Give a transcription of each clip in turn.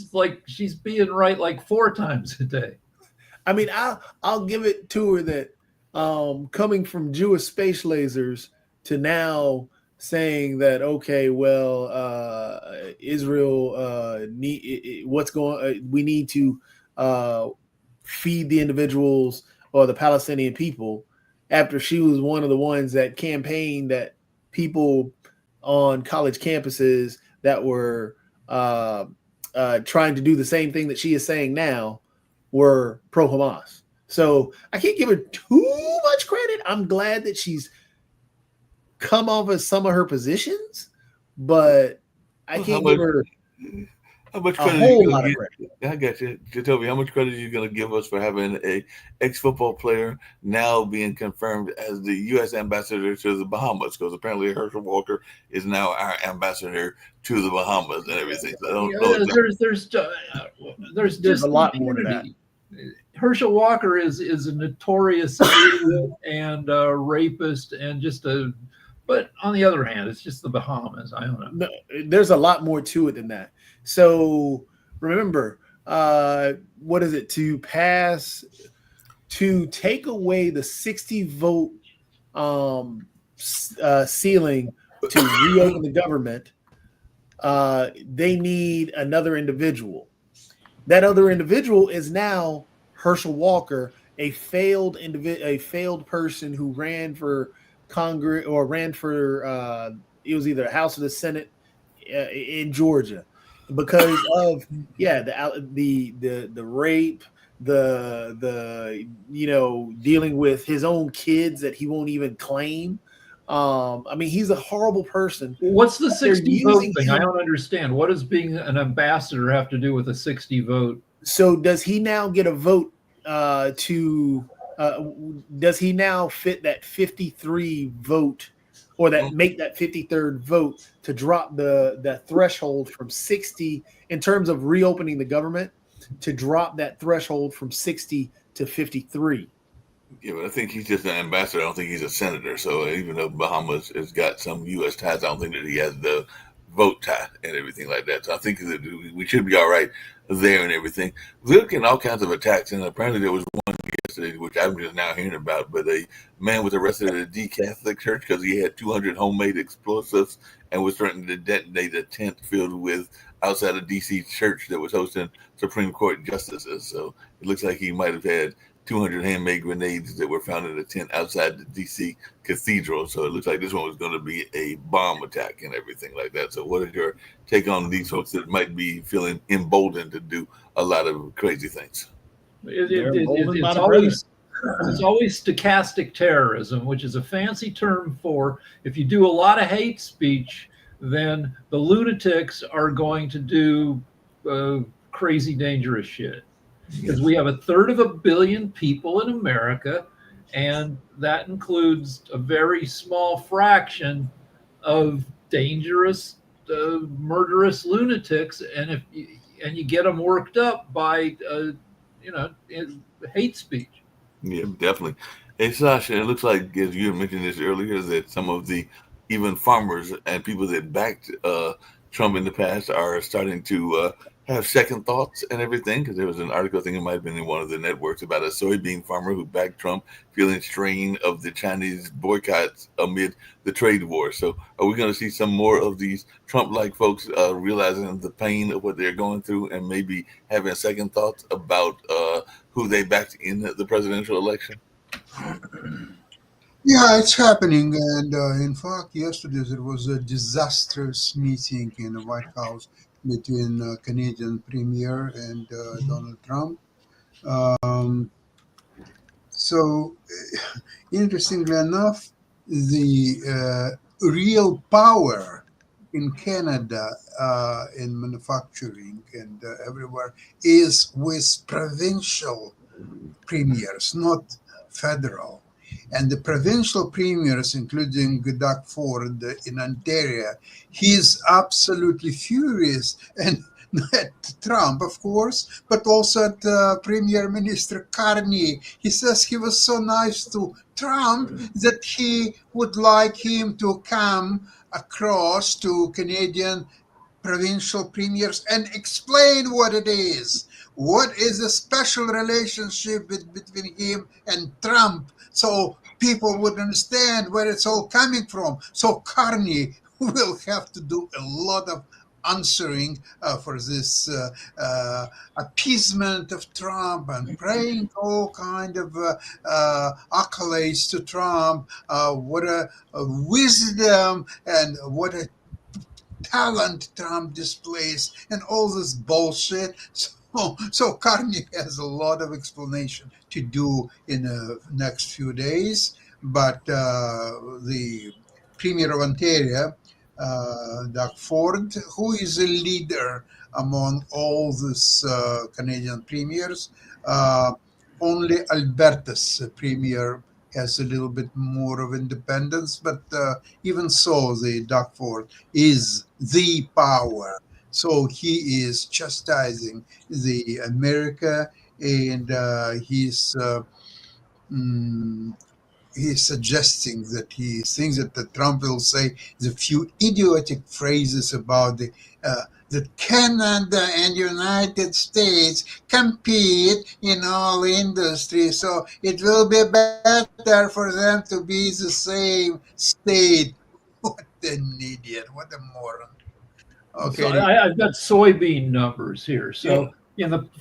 seems like she's being right like 4 times a day. I mean, I'll give it to her that coming from Jewish space lasers to now saying that okay, well, Israel what's going we need to uh, feed the individuals or the Palestinian people after she was one of the ones that campaigned that people on college campuses that were trying to do the same thing that she is saying now were pro Hamas. So I can't give her too much credit. I'm glad that she's come off of some of her positions, but I Well, how can't give much her how much a credit are you whole gonna lot of give? credit. I got you, Jacoby. How much credit are you gonna give us for having a ex football player now being confirmed as the U.S. ambassador to the Bahamas? Because apparently Herschel Walker is now our ambassador to the Bahamas and everything. So I don't know Yeah, exactly. there's There's a just lot more to that. impunity. Herschel Walker is a notorious idiot and rapist and just a. But on the other hand, it's just the Bahamas. I don't know. No, there's a lot more to it than that. So remember, what is it to take away the 60 vote ceiling to reopen the government? They need another individual. That other individual is now Herschel Walker, a failed person who ran for Congress or ran for it was either the House or the Senate in Georgia because of the rape, the dealing with his own kids that he won't even claim. I mean, he's a horrible person. What's the They're 60 vote using thing? I him. don't understand. What does being an ambassador have to do with a 60 vote? So does he now get a vote to? Does he now fit that 53 vote, or that make that 53rd vote to drop the threshold from 60 in terms of reopening the government to drop that threshold from 60 to 53? Yeah, but I think he's just an ambassador. I don't think he's a senator. So even though Bahamas has got some U.S. ties, I don't think that he has the vote tie and everything like that. So I think that we should be all right there and everything. We're getting all kinds of attacks, and apparently there was one yesterday, which I'm just now hearing about. But a man was arrested at a D Catholic church because he had 200 homemade explosives and was threatening to detonate a tent filled with outside a D.C. church that was hosting Supreme Court justices. So it looks like he might have had 200 handmade grenades that were found in a tent outside the D.C. cathedral. So it looks like this one was going to be a bomb attack and everything like that. So what is your take on these folks that might be feeling emboldened to do a lot of crazy things? They're emboldened by It's the president. always stochastic terrorism, which is a fancy term for if you do a lot of hate speech, then the lunatics are going to do crazy, dangerous shit. Because we have 1/3 of a billion people in America, and that includes a very small fraction of dangerous, murderous lunatics. And you get them worked up by you know hate speech. Yeah, definitely. Hey, Sasha, it looks like, as you mentioned this earlier, that some of the even farmers and people that backed Trump in the past are starting to have second thoughts and everything. Because there was an article, I think it might have been in one of the networks, about a soybean farmer who backed Trump, feeling strain of the Chinese boycotts amid the trade war. So, are we going to see some more of these Trump-like folks realizing the pain of what they're going through and maybe having second thoughts about who they backed in the presidential election? Yeah, it's happening. And in fact, yesterday there was a disastrous meeting in the White House between Canadian Premier and Donald Trump. Um, so, interestingly enough, the real power in Canada in manufacturing and everywhere is with provincial premiers, not federal. And the provincial premiers, including Doug Ford in Ontario, he's absolutely furious. And at Trump, of course, but also at Premier Minister Carney. He says he was so nice to Trump that he would like him to come across to Canadian provincial premiers and explain what it is. What is the special relationship between him and Trump, so people would understand where it's all coming from. So Carney will have to do a lot of answering for this appeasement of Trump and praying all kind of accolades to Trump. What a wisdom and what a talent Trump displays and all this bullshit. So Carney has a lot of explanation to do in the next few days. But the Premier of Ontario, Doug Ford, who is a leader among all these Canadian premiers, only Alberta's premier has a little bit more of independence, but even so, the Doug Ford is the power. So he is chastising the America, and he's suggesting that he thinks that the Trump will say the few idiotic phrases about that Canada and United States compete in all industries, so it will be better for them to be the same state. What an idiot! What a moron! So Okay. I've got soybean numbers here. So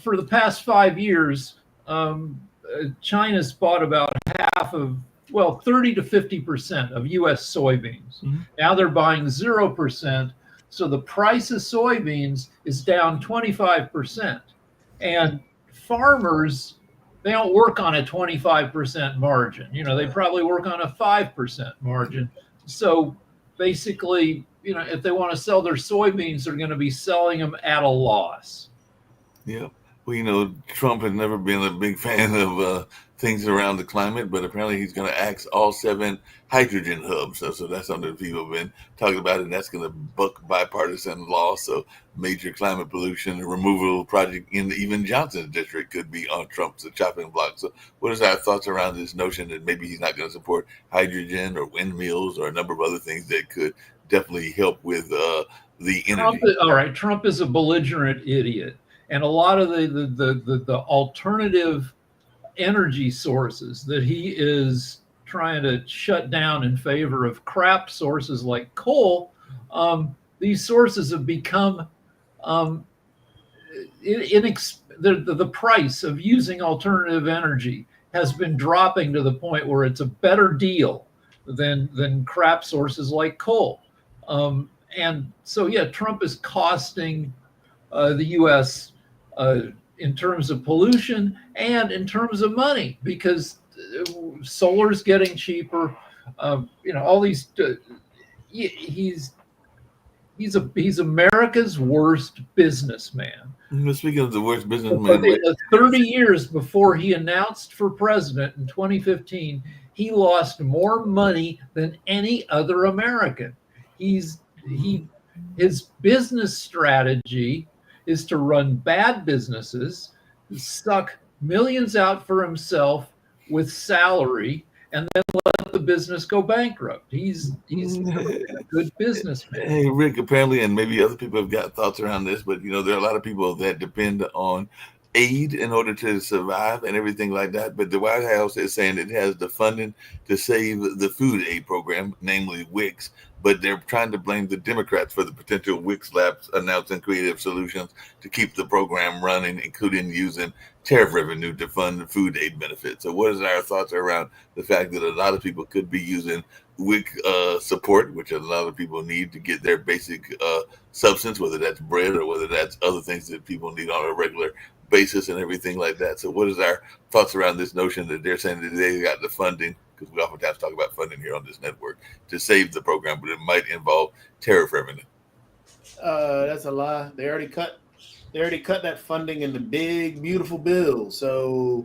for the past 5 years, China's bought about half of, 30 to 50% of U.S. soybeans. Mhm. Now they're buying 0%. So the price of soybeans is down 25%. And farmers, they don't work on a 25% margin. They probably work on a 5% margin. So basically, if they want to sell their soybeans, they're going to be selling them at a loss. Yeah. Well, Trump has never been a big fan of things around the climate, but apparently he's going to axe all 7 hydrogen hubs. So that's something that people have been talking about, and that's going to buck bipartisan law. So major climate pollution removal project in even Johnson's district could be on Trump's chopping block. So what is our thoughts around this notion that maybe he's not going to support hydrogen or windmills or a number of other things that could definitely help with the energy? Trump is a belligerent idiot. And a lot of the alternative energy sources that he is trying to shut down in favor of crap sources like coal, these sources have become the price of using alternative energy has been dropping to the point where it's a better deal than crap sources like coal. And so, Trump is costing the U.S. In terms of pollution and in terms of money, because solar's getting cheaper. All these. He's America's worst businessman. Speaking of the worst businessman, In the 30 years before he announced for president in 2015, he lost more money than any other American. His business strategy is to run bad businesses, suck millions out for himself with salary, and then let the business go bankrupt. He's a good businessman. Hey, Rick, apparently, and maybe other people have got thoughts around this, but there are a lot of people that depend on aid in order to survive and everything like that. But the White House is saying it has the funding to save the food aid program, namely WICS. But they're trying to blame the Democrats for the potential WICS labs announcing creative solutions to keep the program running, including using tariff revenue to fund the food aid benefits. So what is our thoughts around the fact that a lot of people could be using WIC support, which a lot of people need to get their basic substance, whether that's bread or whether that's other things that people need on a regular basis and everything like that. So what is our thoughts around this notion that they're saying that they got the funding, because we oftentimes talk about funding here on this network, to save the program, but it might involve tariff revenue? That's a lie. They already cut that funding in the big, beautiful bill. So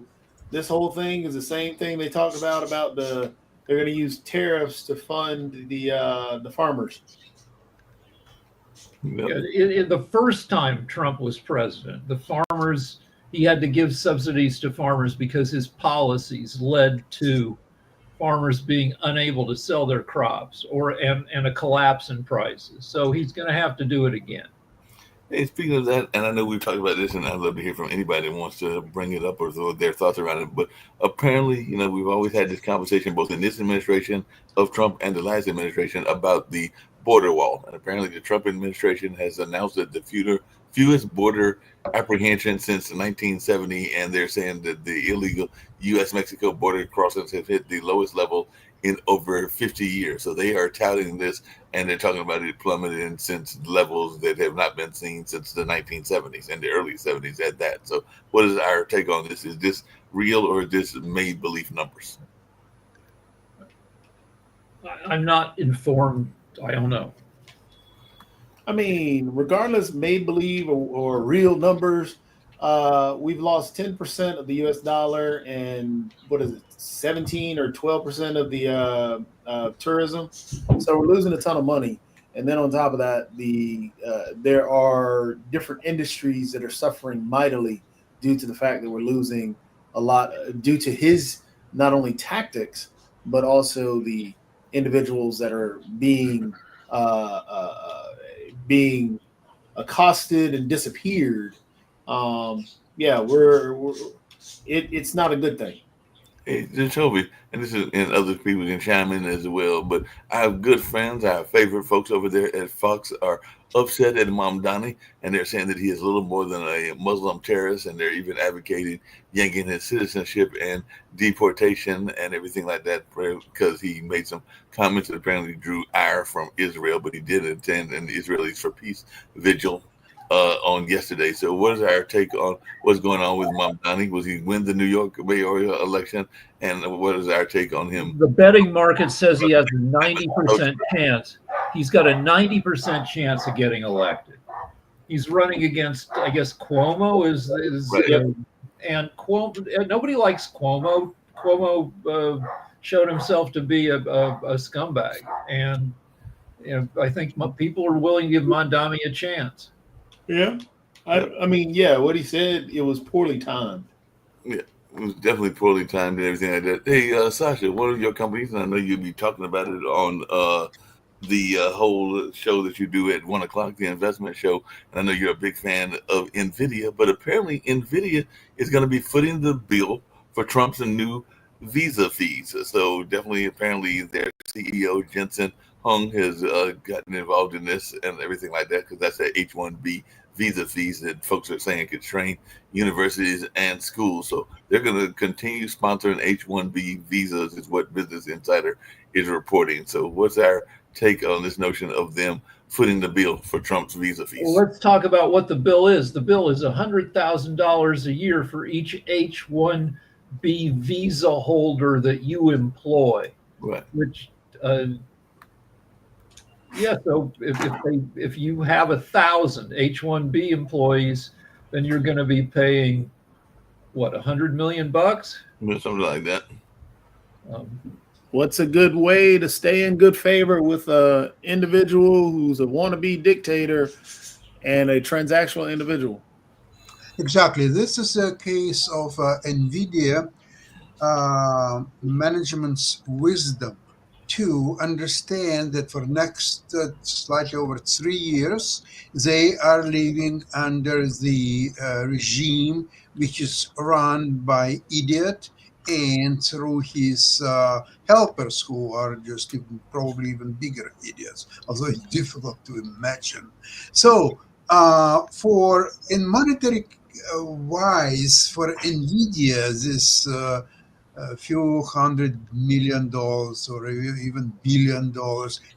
this whole thing is the same thing they talked about they're going to use tariffs to fund the farmers. Yep. In the first time Trump was president, the farmers, he had to give subsidies to farmers because his policies led to farmers being unable to sell their crops and a collapse in prices. So he's going to have to do it again. Hey, speaking of that, and I know we've talked about this, and I'd love to hear from anybody that wants to bring it up or throw their thoughts around it. But apparently, we've always had this conversation, both in this administration of Trump and the last administration, about the border wall. And apparently, the Trump administration has announced that the fewest border apprehension since 1970, and they're saying that the illegal U.S.-Mexico border crossings have hit the lowest level in over 50 years. So they are touting this, and they're talking about it plummeting since levels that have not been seen since the 1970s and the early 70s at that. So what is our take on this? Is this real or is this made-believe numbers? I'm not informed. I don't know. I mean, regardless, made believe or real numbers, we've lost 10% of the U.S. dollar, and what is it, 17 or 12% of the tourism. So we're losing a ton of money. And then on top of that, there are different industries that are suffering mightily due to the fact that we're losing a lot due to his not only tactics but also the individuals that are being accosted and disappeared. It's not a good thing. Hey, Jacoby, and other people can chime in as well, but I have good friends, I have favorite folks over there at Fox are upset at Mamdani, and they're saying that he is little more than a Muslim terrorist, and they're even advocating yanking his citizenship and deportation and everything like that because he made some comments that apparently drew ire from Israel, but he did attend an Israelis for Peace vigil on yesterday. So what is our take on what's going on with Mamdani? Was he win the New York mayoral election? And what is our take on him? The betting market says he has a 90% chance. He's got a 90% chance of getting elected. He's running against, I guess, Cuomo is right. And Cuomo. Nobody likes Cuomo. Cuomo showed himself to be a scumbag, and I think people are willing to give Mamdani a chance. Yeah. I mean, yeah, what he said, it was poorly timed. Yeah, it was definitely poorly timed and everything like that. Hey, Sasha, one of your companies, and I know you'll be talking about it on the whole show that you do at 1 o'clock, the investment show. And I know you're a big fan of NVIDIA, but apparently NVIDIA is going to be footing the bill for Trump's new visa fees. So definitely, apparently, their CEO, Jensen Hung, has gotten involved in this and everything like that, because that's the H-1B visa fees that folks are saying could strain universities and schools. So they're going to continue sponsoring H-1B visas, is what Business Insider is reporting. So what's our take on this notion of them footing the bill for Trump's visa fees? Well, let's talk about what the bill is. The bill is $100,000 a year for each H-1B visa holder that you employ. Right. Which, so if you have 1,000 H-1B employees, then you're going to be paying what, $100 million? Something like that. What's a good way to stay in good favor with an individual who's a wannabe dictator and a transactional individual? Exactly. This is a case of NVIDIA management's wisdom to understand that for next slightly over 3 years, they are living under the regime which is run by idiot and through his helpers, who are just probably even bigger idiots, although it's difficult to imagine. So for in monetary wise, for NVIDIA, this a few $100 million or even $1 billion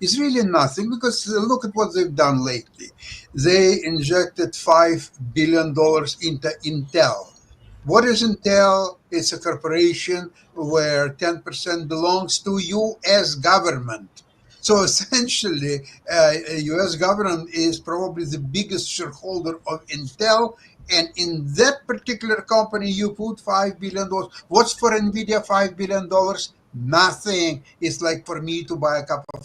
is really nothing, because look at what they've done lately. They injected $5 billion into Intel. What is Intel? It's a corporation where 10% belongs to U.S. government. So essentially, U.S. government is probably the biggest shareholder of Intel. And in that particular company, you put $5 billion. What's for NVIDIA $5 billion? Nothing. It's like for me to buy a cup of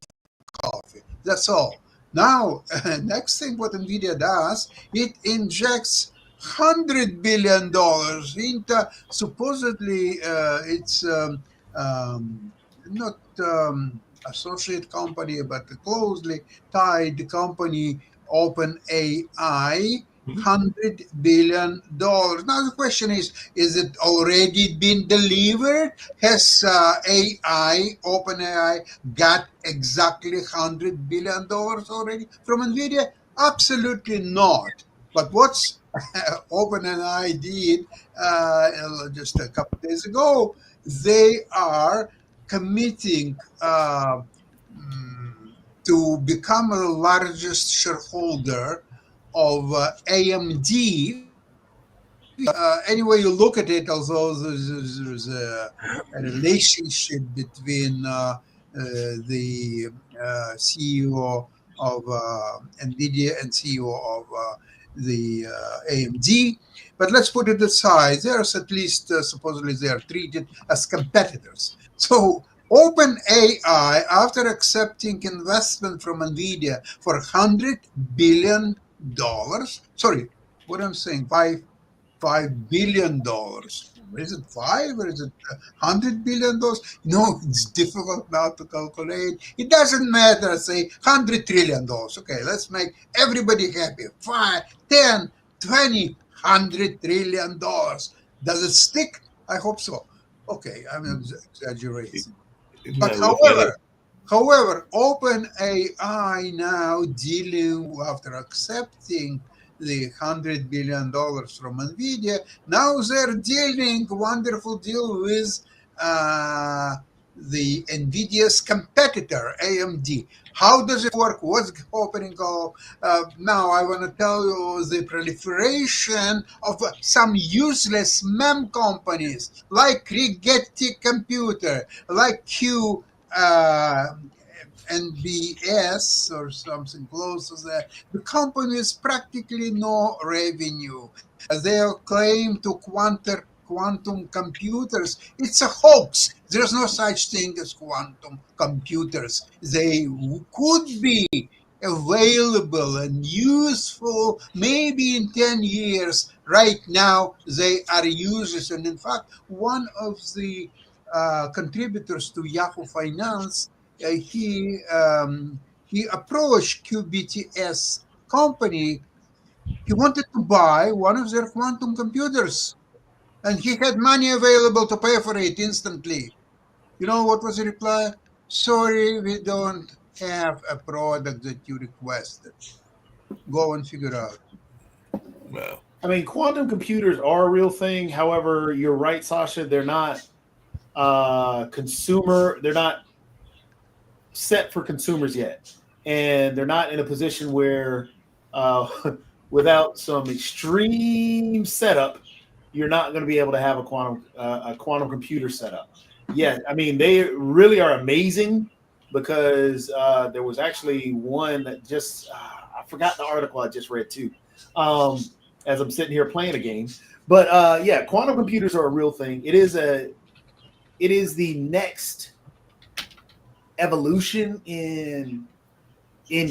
coffee. That's all. Now, next thing what NVIDIA does, it injects $100 billion into supposedly it's not associate company, but a closely tied company OpenAI $100 billion. Now the question is it already been delivered? Has OpenAI got exactly $100 billion already from NVIDIA? Absolutely not. But what's OpenAI did just a couple of days ago, they are committing to become the largest shareholder of AMD. Any way you look at it, although there's a relationship between the CEO of NVIDIA and CEO of the AMD. But let's put it aside. There's at least supposedly they are treated as competitors. So OpenAI, after accepting investment from NVIDIA for $100 billion, sorry, what I'm saying, $5 billion. Is it five or is it $100 billion? No, it's difficult now to calculate. It doesn't matter. Say $100 trillion. Okay, let's make everybody happy. 5, 10, 20, $100 trillion. Does it stick? I hope so. Okay, I'm exaggerating. But however, OpenAI now dealing after accepting the $100 billion from NVIDIA, now they're dealing wonderful deal with the NVIDIA's competitor, AMD. How does it work? What's happening? Now I want to tell you the proliferation of some useless mem companies like Rigetti Computer, like NBS or something close to that. The company is practically no revenue. Their claim to quantum computers, it's a hoax. There's no such thing as quantum computers. They could be available and useful maybe in 10 years. Right now, they are useless. And in fact, one of the contributors to Yahoo Finance, he approached QBTS company. He wanted to buy one of their quantum computers, and he had money available to pay for it instantly. You know what was the reply? Sorry, we don't have a product that you requested. Go and figure out. Well, I mean, quantum computers are a real thing. However, you're right, Sasha. They're not consumer. They're not set for consumers yet, and they're not in a position where without some extreme setup, you're not going to be able to have a quantum computer setup. Yeah, I mean, they really are amazing because there was actually one that just I forgot the article I just read too, as I'm sitting here playing a game. But yeah, quantum computers are a real thing. It is the next evolution in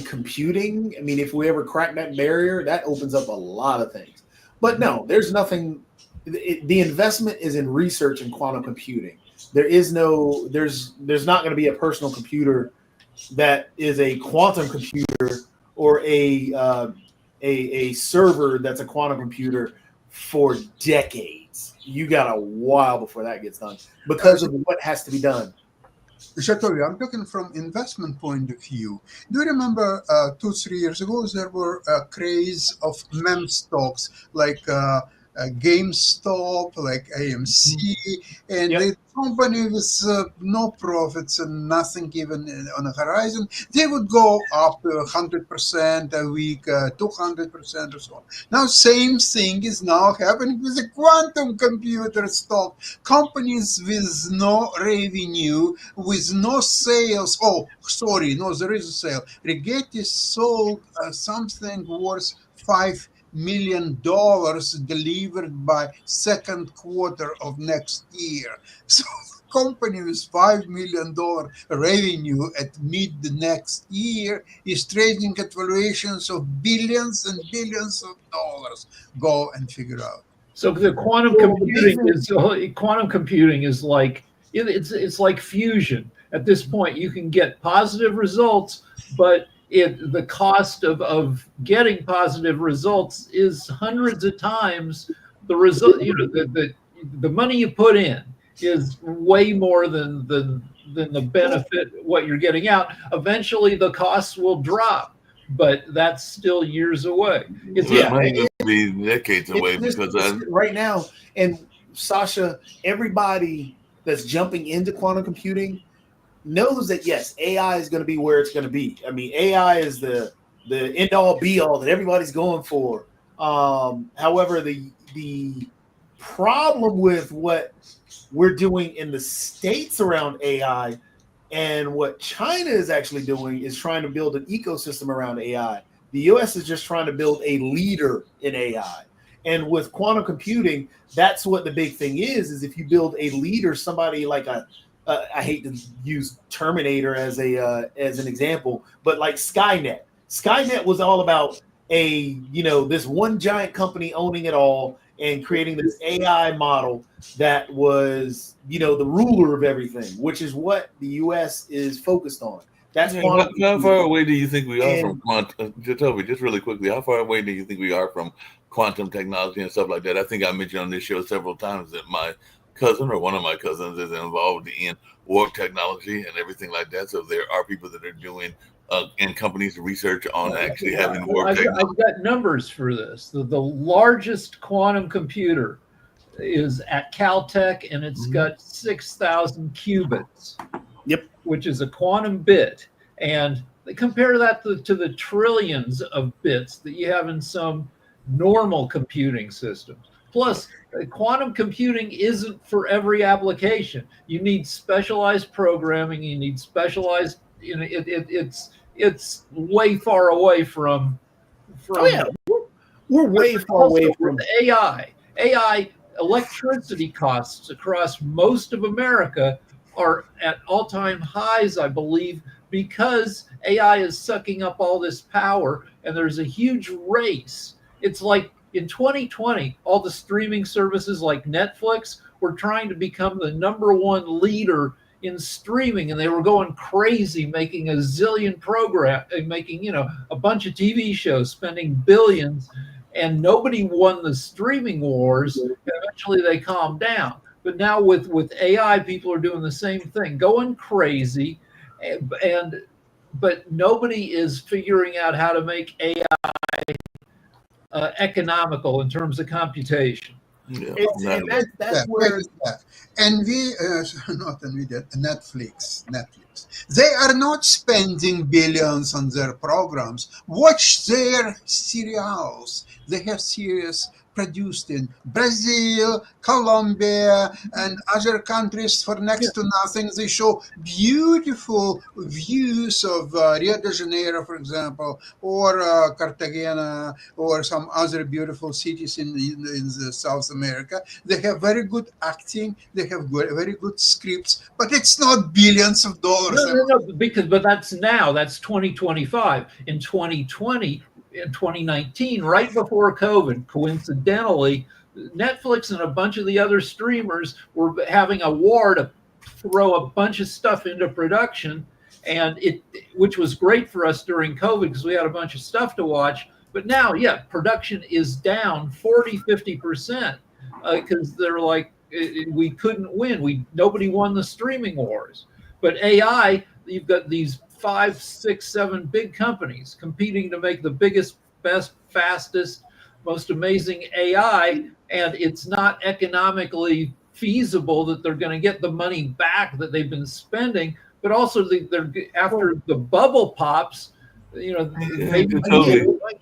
computing. I mean, if we ever crack that barrier, that opens up a lot of things. But no, there's nothing. The investment is in research in quantum computing. There's not going to be a personal computer that is a quantum computer or a server that's a quantum computer for decades. You got a while before that gets done because of what has to be done. Shatori, I'm talking from investment point of view. Do you remember 2-3 years ago there were a craze of meme stocks like GameStop, like AMC, and the company with no profits and nothing even on the horizon, they would go up 100% a week, 200% or so on. Now, same thing is now happening with the quantum computer stock. Companies with no revenue, with no sales. Oh, sorry, no, there is a sale. Rigetti sold something worth $5 million delivered by second quarter of next year. So the company with $5 million revenue at mid the next year is trading at valuations of billions and billions of dollars. Go and figure out. So the quantum computing is like it's like fusion. At this point, you can get positive results, but the cost of getting positive results is hundreds of times the result. You know, the money you put in is way more than the benefit what you're getting out. Eventually, the costs will drop, but that's still years away. It's It might even be decades away because right now, and Sasha, everybody that's jumping into quantum computing knows that yes, AI is going to be where it's going to be. I mean, AI is the end all be all that everybody's going for. However, the problem with what we're doing in the States around AI and what China is actually doing is trying to build an ecosystem around AI. The US is just trying to build a leader in AI. And with quantum computing, that's what the big thing is if you build a leader, somebody like I hate to use Terminator as an example, but like Skynet. Skynet was all about this one giant company owning it all and creating this AI model that was, the ruler of everything, which is what the U.S. is focused on. That's how far away do you think we are from quantum? Jacoby, just really quickly, how far away do you think we are from quantum technology and stuff like that? I think I mentioned on this show several times that my cousin or one of my cousins is involved in warp technology and everything like that. So there are people that are doing in companies research on actually having warp technology. I've got numbers for this. The largest quantum computer is at Caltech, and it's got 6,000 qubits. Yep. Which is a quantum bit. And they compare that to the trillions of bits that you have in some normal computing systems. Plus, quantum computing isn't for every application. You need specialized programming. You need specialized. It's way far away from. We're way far away from AI. AI electricity costs across most of America are at all-time highs, I believe, because AI is sucking up all this power, and there's a huge race. It's like in 2020, all the streaming services like Netflix were trying to become the #1 leader in streaming, and they were going crazy, making a zillion programs, making a bunch of TV shows, spending billions, and nobody won the streaming wars. Eventually, they calmed down. But now with AI, people are doing the same thing, going crazy, but nobody is figuring out how to make AI economical in terms of computation. Yeah, that's where Netflix. They are not spending billions on their programs. Watch their serials. They have series produced in Brazil, Colombia, and other countries for next to nothing. They show beautiful views of Rio de Janeiro, for example, or Cartagena, or some other beautiful cities in the South America. They have very good acting. They have very good scripts, but it's not billions of dollars. No, but that's 2025. In 2020, in 2019, right before COVID, coincidentally, Netflix and a bunch of the other streamers were having a war to throw a bunch of stuff into production, and which was great for us during COVID because we had a bunch of stuff to watch. But now, production is down 40-50% because they're like, we couldn't win. Nobody won the streaming wars. But AI, you've got these 5, 6, 7 big companies competing to make the biggest, best, fastest, most amazing AI, and it's not economically feasible that they're going to get the money back that they've been spending. But also, they're after the bubble pops,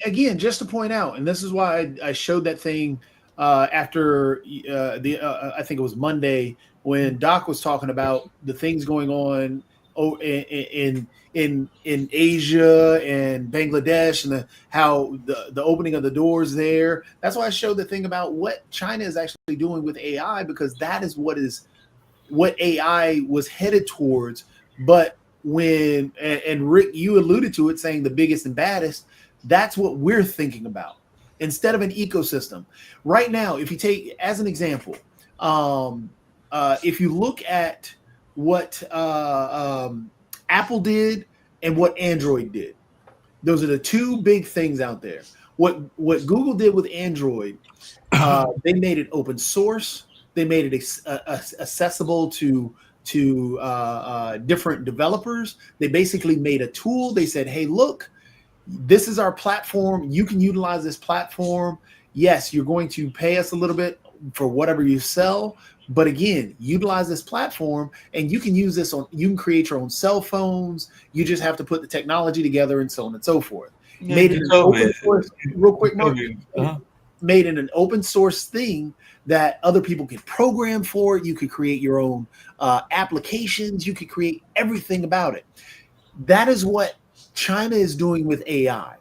again, just to point out, and this is why I showed that thing after I think it was Monday when Doc was talking about the things going on in Asia and Bangladesh and how the opening of the doors there. That's why I showed the thing about what China is actually doing with AI, because that is what AI was headed towards. But when and Rick, you alluded to it, saying the biggest and baddest, that's what we're thinking about instead of an ecosystem. Right now, if you take as an example, if you look at what Apple did and what Android did. Those are the two big things out there. What Google did with Android, they made it open source. They made it accessible to different developers. They basically made a tool. They said, "Hey, look, this is our platform. You can utilize this platform. Yes, you're going to pay us a little bit for whatever you sell, but again, utilize this platform, and you can use this on. You can create your own cell phones. You just have to put the technology together, and so on and so forth." Yeah, Made it an open source. Real quick, Mark. Uh-huh. Made it an open source thing that other people could program for. You could create your own applications. You could create everything about it. That is what China is doing with AI.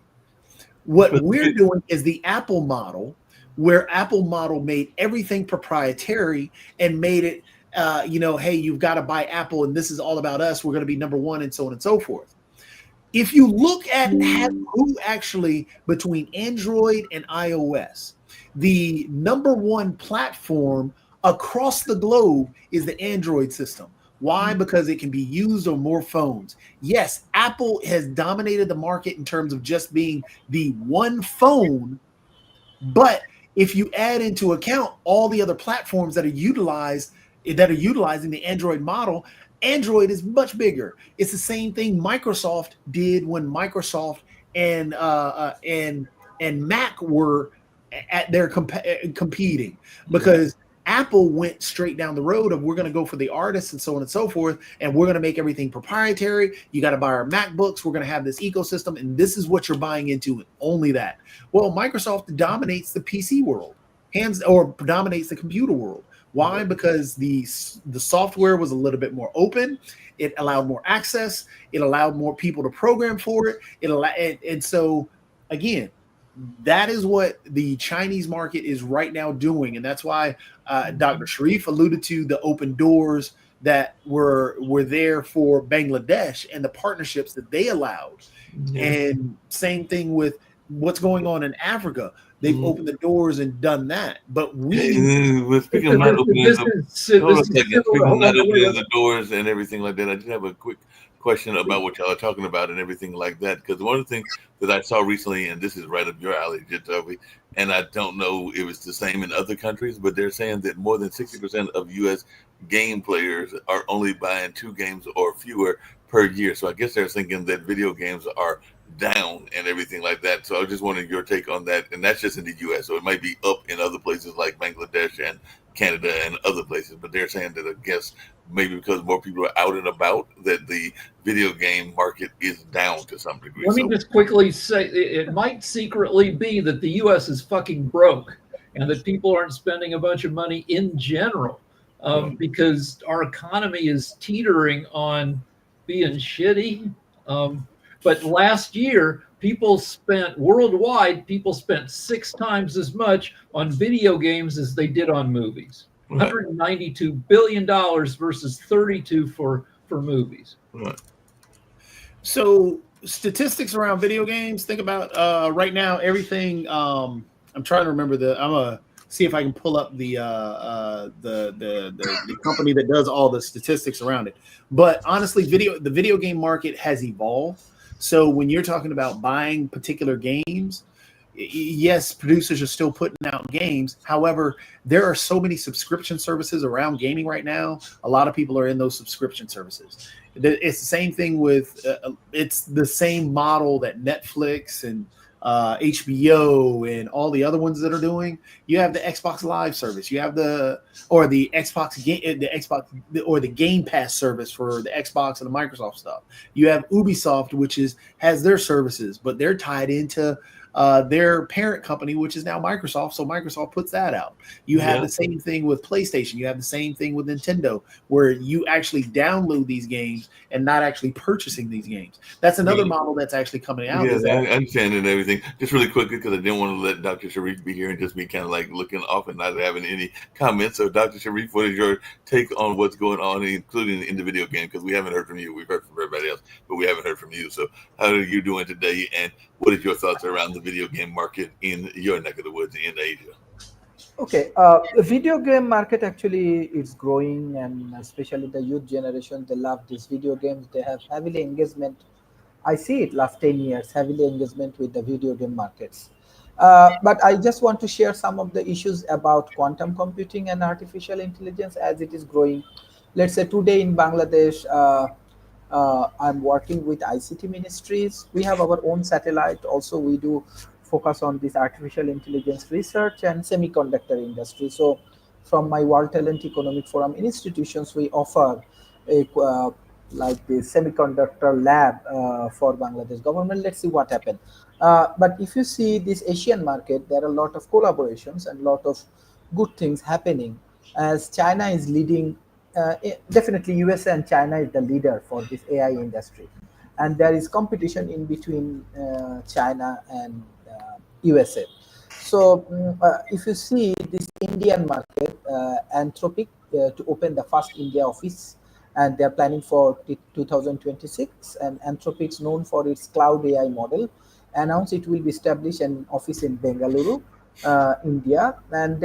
What we're doing is the Apple model, where Apple model made everything proprietary and made it, hey, you've got to buy Apple, and this is all about us. We're going to be number one, and so on and so forth. If you look at who actually, between Android and iOS, the number one platform across the globe is the Android system. Why? Because it can be used on more phones. Yes, Apple has dominated the market in terms of just being the one phone, but if you add into account all the other platforms that are utilizing the Android model, Android is much bigger. It's the same thing Microsoft did when Microsoft and Mac were at their competing, because Apple went straight down the road of, we're going to go for the artists and so on and so forth, and we're going to make everything proprietary. You got to buy our MacBooks. We're going to have this ecosystem, and this is what you're buying into, and only that. Well, Microsoft dominates the PC world, dominates the computer world. Why? Because the software was a little bit more open. It allowed more access. It allowed more people to program for it. And so, again, that is what the Chinese market is right now doing, and that's why Dr. Sharif alluded to the open doors that were there for Bangladesh and the partnerships that they allowed. Yeah. And same thing with what's going on in Africa. They've opened the doors and done that, but speaking of not opening the doors and everything like that, I did have a quick question about what y'all are talking about and everything like that, because one of the things that I saw recently, and this is right up your alley, Jitovi, and I don't know if it's the same in other countries, but they're saying that more than 60% of U.S. game players are only buying 2 games or fewer per year. So I guess they're thinking that video games are down and everything like that. So I was just wondering your take on that, and that's just in the U.S. So it might be up in other places like Bangladesh and Canada and other places, but they're saying that, I guess, maybe because more people are out and about, that the video game market is down to some degree. Let me just quickly say, it might secretly be that the U.S. is fucking broke and that people aren't spending a bunch of money in general, because our economy is teetering on being shitty. But last year, people spent 6 times as much on video games as they did on movies. Right. $192 billion versus 32 for movies. Right. So statistics around video games, think about right now, everything. I'm trying to remember I'm gonna see if I can pull up the company that does all the statistics around it. But honestly, the video game market has evolved. So when you're talking about buying particular games, yes, producers are still putting out games. However, there are so many subscription services around gaming right now. A lot of people are in those subscription services. It's the same thing with, it's the same model that Netflix and HBO and all the other ones that are doing. You have the Xbox Live service. You have the Game Pass service for the Xbox and the Microsoft stuff. You have Ubisoft, which has their services, but they're tied into their parent company, which is now Microsoft. So Microsoft puts that out. You have the same thing with PlayStation. You have the same thing with Nintendo, where you actually download these games and not actually purchasing these games. That's another model that's actually coming out. Yeah, I understand and everything. Just really quickly, because I didn't want to let Dr. Sharif be here and just be kind of like looking off and not having any comments. So Dr. Sharif, what is your take on what's going on, including in the video game? Because we haven't heard from you. We've heard from everybody else, but we haven't heard from you. So how are you doing today? And what is your thoughts around the video game market in your neck of the woods in Asia? Okay, the video game market actually is growing, and especially the youth generation, they love these video games. They have heavily engagement I see it last 10 years, heavily engagement with the video game markets. But I just want to share some of the issues about quantum computing and artificial intelligence as it is growing. Let's say today in Bangladesh, I'm working with ICT ministries. We have our own satellite. Also, we do focus on this artificial intelligence research and semiconductor industry. So, from my World Talent Economic Forum institutions, we offer a like the semiconductor lab for Bangladesh government. Let's see what happens. But if you see this Asian market, there are a lot of collaborations and a lot of good things happening as China is leading. Definitely, USA and China is the leader for this AI industry, and there is competition in between China and USA. So, if you see this Indian market, Anthropic to open the first India office, and they're planning for 2026. And Anthropic's known for its cloud AI model, announced it will be established an office in Bengaluru, India, and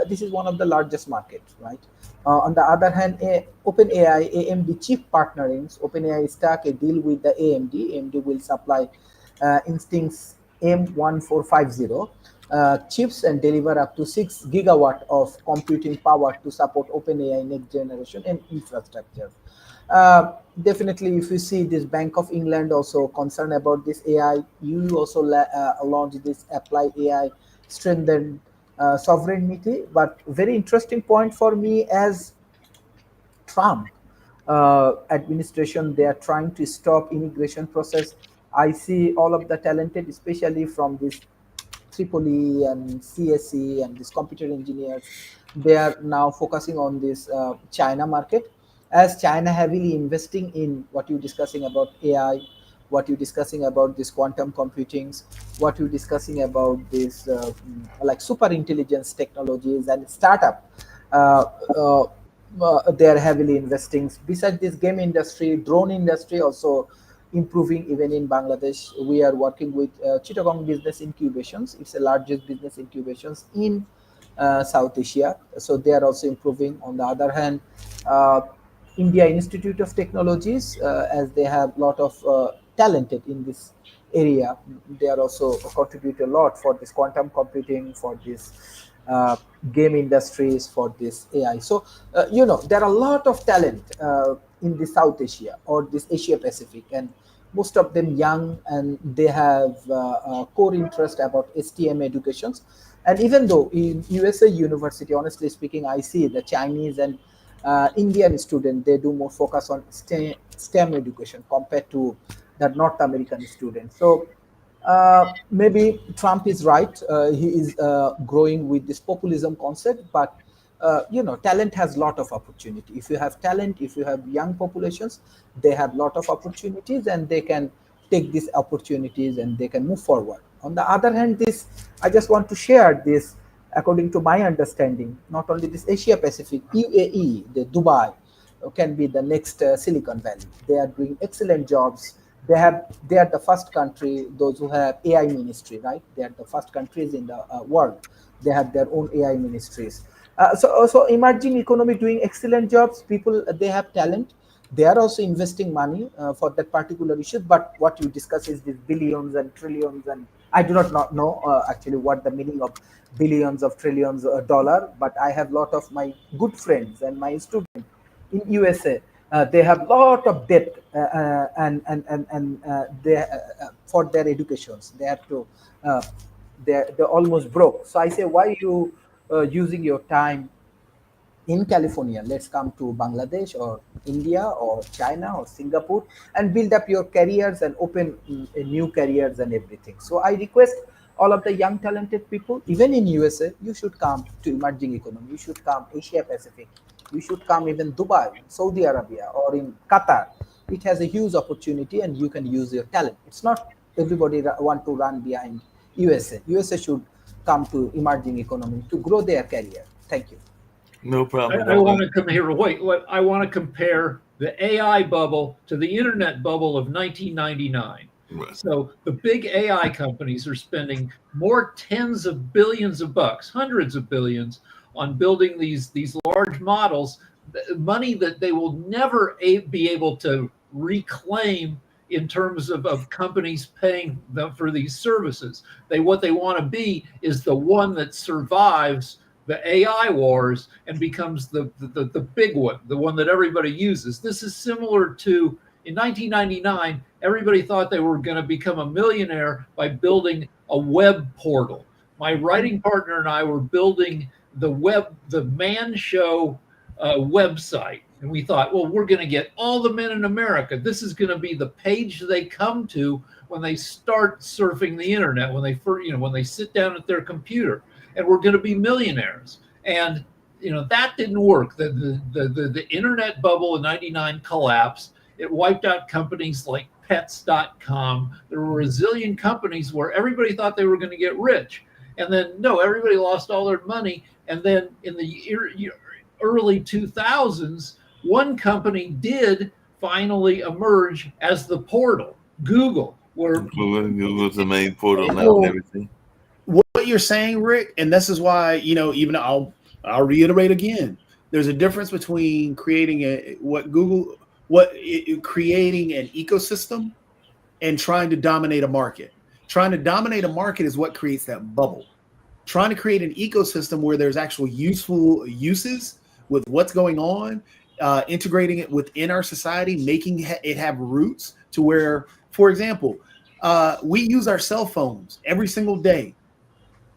this is one of the largest markets, right? On the other hand, OpenAI, AMD chief partnerings, OpenAI struck a deal with the AMD. AMD will supply Instinct's M1450 chips and deliver up to 6 gigawatt of computing power to support OpenAI next generation and infrastructure. Definitely, if you see this Bank of England also concerned about this AI, you also launched this Apply AI strengthened sovereignty. But very interesting point for me as Trump administration, they are trying to stop immigration process. I see all of the talented, especially from this Tripoli and CSE and these computer engineers, they are now focusing on this China market, as China heavily investing in what you're discussing about AI, what you're discussing about this quantum computings, what you're discussing about this like super intelligence technologies and startup. Uh, uh, they are heavily investing. Besides this game industry, drone industry also improving even in Bangladesh. We are working with Chittagong Business Incubations. It's the largest business incubations in South Asia. So they are also improving. On the other hand, uh, India Institute of Technologies, as they have a lot of talented in this area, they are also contribute a lot for this quantum computing, for this game industries, for this AI. So there are a lot of talent in the South Asia or this Asia Pacific, and most of them young, and they have core interest about STEM educations. And even though in USA university, honestly speaking, I see the Chinese and Indian student, they do more focus on STEM education compared to the North American students. So maybe Trump is right. He is growing with this populism concept, but talent has lot of opportunity. If you have talent, if you have young populations, they have lot of opportunities, and they can take these opportunities and they can move forward. On the other hand, this I just want to share this. According to my understanding, not only this Asia Pacific, UAE, the Dubai, can be the next Silicon Valley. They are doing excellent jobs. They are the first country, those who have AI ministry, right? They are the first countries in the world. They have their own AI ministries. So emerging economy doing excellent jobs. People, they have talent. They are also investing money for that particular issue. But what you discuss is these billions and trillions, and I do not know actually what the meaning of billions of trillions dollar. But I have a lot of my good friends and my students in USA. They have lot of debt and they for their educations. They have to they're almost broke. So I say, why you using your time in California? Let's come to Bangladesh or India or China or Singapore and build up your careers and open new careers and everything. So I request all of the young talented people, even in USA, you should come to emerging economy. You should come Asia Pacific. You should come even Dubai, Saudi Arabia, or in Qatar. It has a huge opportunity, and you can use your talent. It's not everybody want to run behind USA. USA should come to emerging economy to grow their career. Thank you. No problem at I all. want to come here. Wait, I want to compare the AI bubble to the internet bubble of 1999. Right. So the big AI companies are spending more tens of billions of bucks, hundreds of billions, on building these large models, money that they will never be able to reclaim in terms of companies paying them for these services. What they want to be is the one that survives the AI wars and becomes the big one, the one that everybody uses. This is similar to in 1999, everybody thought they were going to become a millionaire by building a web portal. My writing partner and I were building the Man Show website. And we thought, well, we're going to get all the men in America. This is going to be the page they come to when they start surfing the internet, when they sit down at their computer, and we're going to be millionaires. And that didn't work. The internet bubble in '99 collapsed. It wiped out companies like Pets.com. There were a zillion companies where everybody thought they were going to get rich, and then no, everybody lost all their money. And then in the early 2000s, one company did finally emerge as the portal, Google, where Google's the main portal now and everything. What you're saying, Rick, and this is why, even I'll reiterate again, there's a difference between creating creating an ecosystem and trying to dominate a market. Trying to dominate a market is what creates that bubble. Trying to create an ecosystem where there's actual useful uses with what's going on, integrating it within our society, making it have roots to where, for example, we use our cell phones every single day.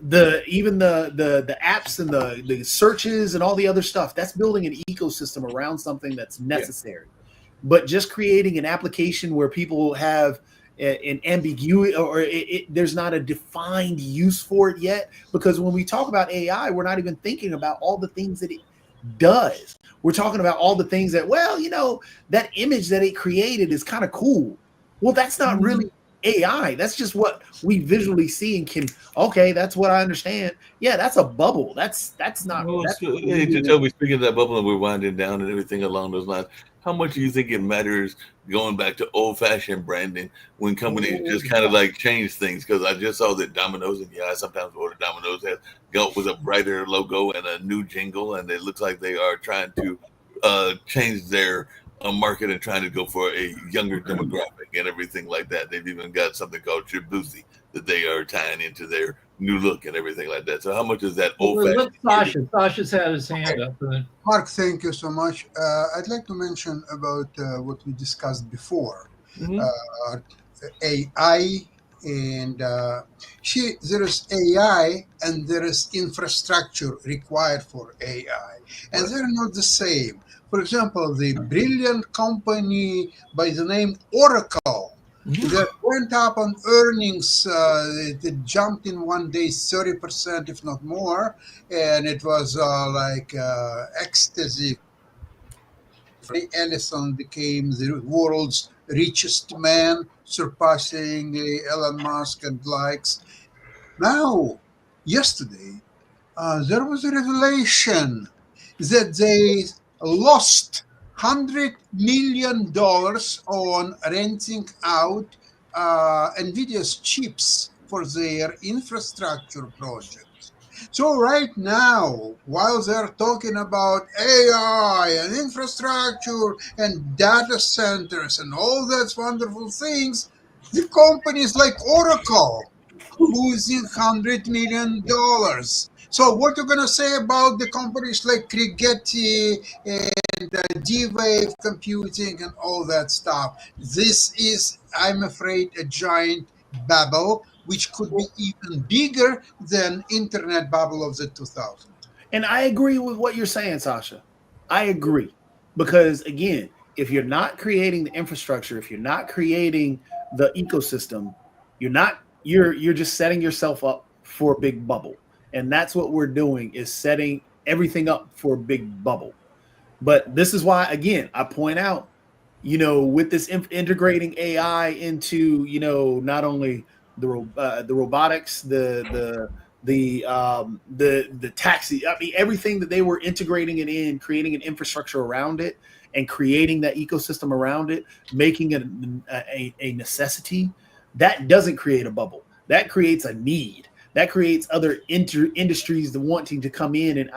Even the apps and the searches and all the other stuff, that's building an ecosystem around something that's necessary. Yeah. But just creating an application where people have an ambiguity or there's not a defined use for it yet, because when we talk about AI, we're not even thinking about all the things that it does. We're talking about all the things that, that image that it created is kind of cool. Well, that's not really AI. That's just what we visually see and that's what I understand. Yeah, that's a bubble. That's not. Well, speaking of that bubble, and we're winding down and everything along those lines, how much do you think it matters going back to old-fashioned branding when companies just kind of like change things? Because I just saw that Domino's, and I sometimes order Domino's, has got with a brighter logo and a new jingle, and it looks like they are trying to change their market and trying to go for a younger demographic and everything like that. They've even got something called Tribuzi that they are tying into their new look and everything like that. So how much is that old-fashioned? Sasha's had his hand up. Mark, thank you so much. I'd like to mention about what we discussed before. AI and there is AI and there is infrastructure required for AI, and they're not the same. For example, the brilliant company by the name Oracle that went up on earnings, it jumped in one day 30%, if not more, and it was like ecstasy. Ellison became the world's richest man, surpassing Elon Musk and likes. Now, yesterday, there was a revelation that they lost $100 million on renting out NVIDIA's chips for their infrastructure projects. So right now, while they're talking about AI and infrastructure and data centers and all those wonderful things, the companies like Oracle losing $100 million. So what you're going to say about the companies like Rigetti and D-Wave Computing and all that stuff? This is, I'm afraid, a giant bubble, which could be even bigger than internet bubble of the 2000s. And I agree with what you're saying, Sasha. I agree. Because again, if you're not creating the infrastructure, if you're not creating the ecosystem, you're just setting yourself up for a big bubble. And that's what we're doing, is setting everything up for a big bubble. But this is why, again, I point out, with this integrating AI into, not only the robotics, the taxi, everything that they were integrating it in, creating an infrastructure around it and creating that ecosystem around it, making it a necessity, that doesn't create a bubble. That creates a need. that creates other industries that wanting to come in, and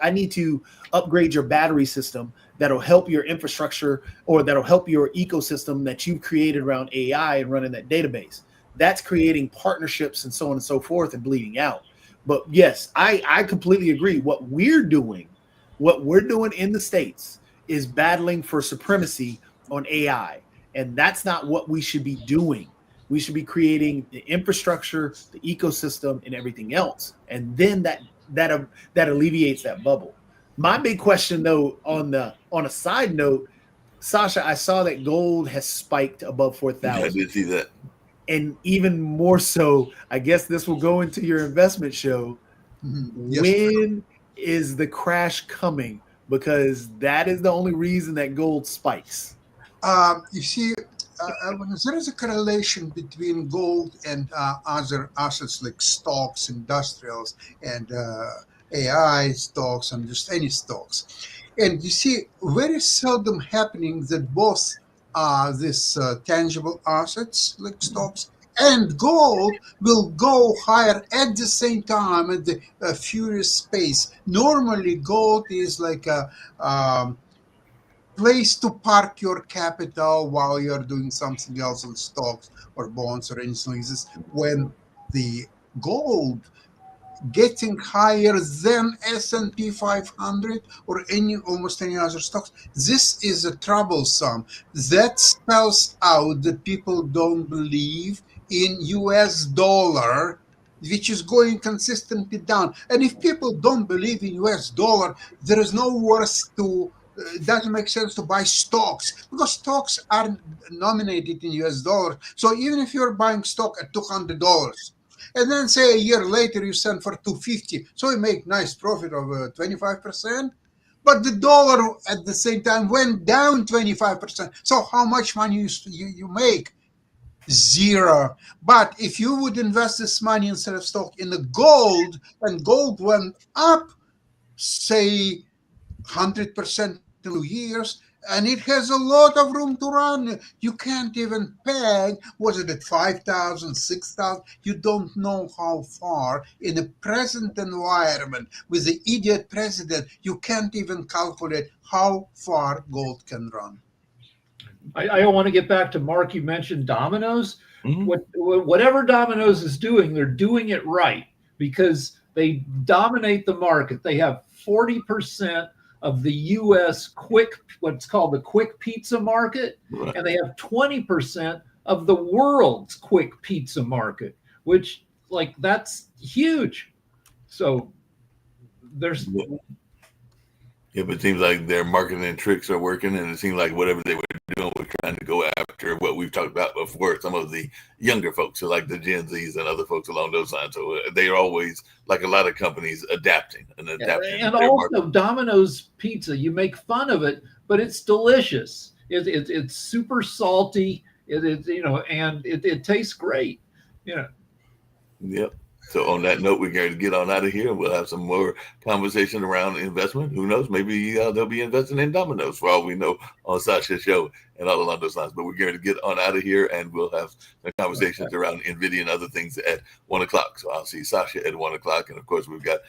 I need to upgrade your battery system that'll help your infrastructure, or that'll help your ecosystem that you've created around AI and running that database. That's creating partnerships and so on and so forth and bleeding out. But yes, I completely agree. What we're doing in the States is battling for supremacy on AI. And that's not what we should be doing. We should be creating the infrastructure, the ecosystem, and everything else. And then that alleviates that bubble. My big question, though, on a side note, Sasha, I saw that gold has spiked above 4,000. I did see that. And even more so, I guess this will go into your investment show. Yes. When is the crash coming? Because that is the only reason that gold spikes. You see, there is a correlation between gold and other assets like stocks, industrials, and AI stocks, and just any stocks. And you see, very seldom happening that both these tangible assets like stocks and gold will go higher at the same time at the furious pace. Normally, gold is like a place to park your capital while you're doing something else on stocks or bonds or anything like this. When the gold getting higher than S&P 500 or almost any other stocks, this is a troublesome. That spells out that people don't believe in US dollar, which is going consistently down. And if people don't believe in US dollar, there is no worth to it doesn't make sense to buy stocks, because stocks are nominated in US dollars. So even if you're buying stock at $200 and then say a year later you sell for $250, so you make nice profit of 25%, but the dollar at the same time went down 25%. So how much money you make? Zero. But if you would invest this money instead of stock in the gold, and gold went up, say 100% in 2 years, and it has a lot of room to run. You can't even peg, was it at 5,000, 6,000? You don't know how far. In the present environment, with the idiot president, you can't even calculate how far gold can run. I want to get back to Mark. You mentioned Domino's. Mhm. Whatever Domino's is doing, they're doing it right, because they dominate the market. They have 40% of the U.S. what's called the quick pizza market, Right. and they have 20% of the world's quick pizza market, which, like, that's huge. So there's Yeah, but it seems like their marketing tricks are working, and it seems like whatever they were doing was trying to go after what we've talked about before, some of the younger folks, so like the Gen Zs and other folks along those lines. So they are always, like a lot of companies, adapting and adapting. And their also market. Domino's pizza, you make fun of it, but it's delicious. It's super salty. And it tastes great. Yep. So on that note, we're going to get on out of here, and we'll have some more conversation around investment. Who knows? Maybe they'll be investing in Domino's for all we know on Sasha's show and all along those lines. But we're going to get on out of here, and we'll have some conversations around NVIDIA and other things at 1 o'clock. So I'll see Sasha at 1 o'clock. And of course, we've got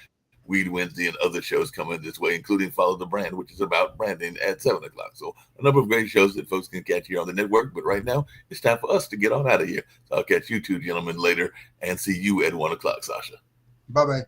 Weed Wednesday and other shows coming this way, including Follow the Brand, which is about branding, at 7 o'clock. So a number of great shows that folks can catch here on the network. But right now, it's time for us to get on out of here. So I'll catch you two gentlemen later and see you at 1 o'clock, Sasha. Bye-bye.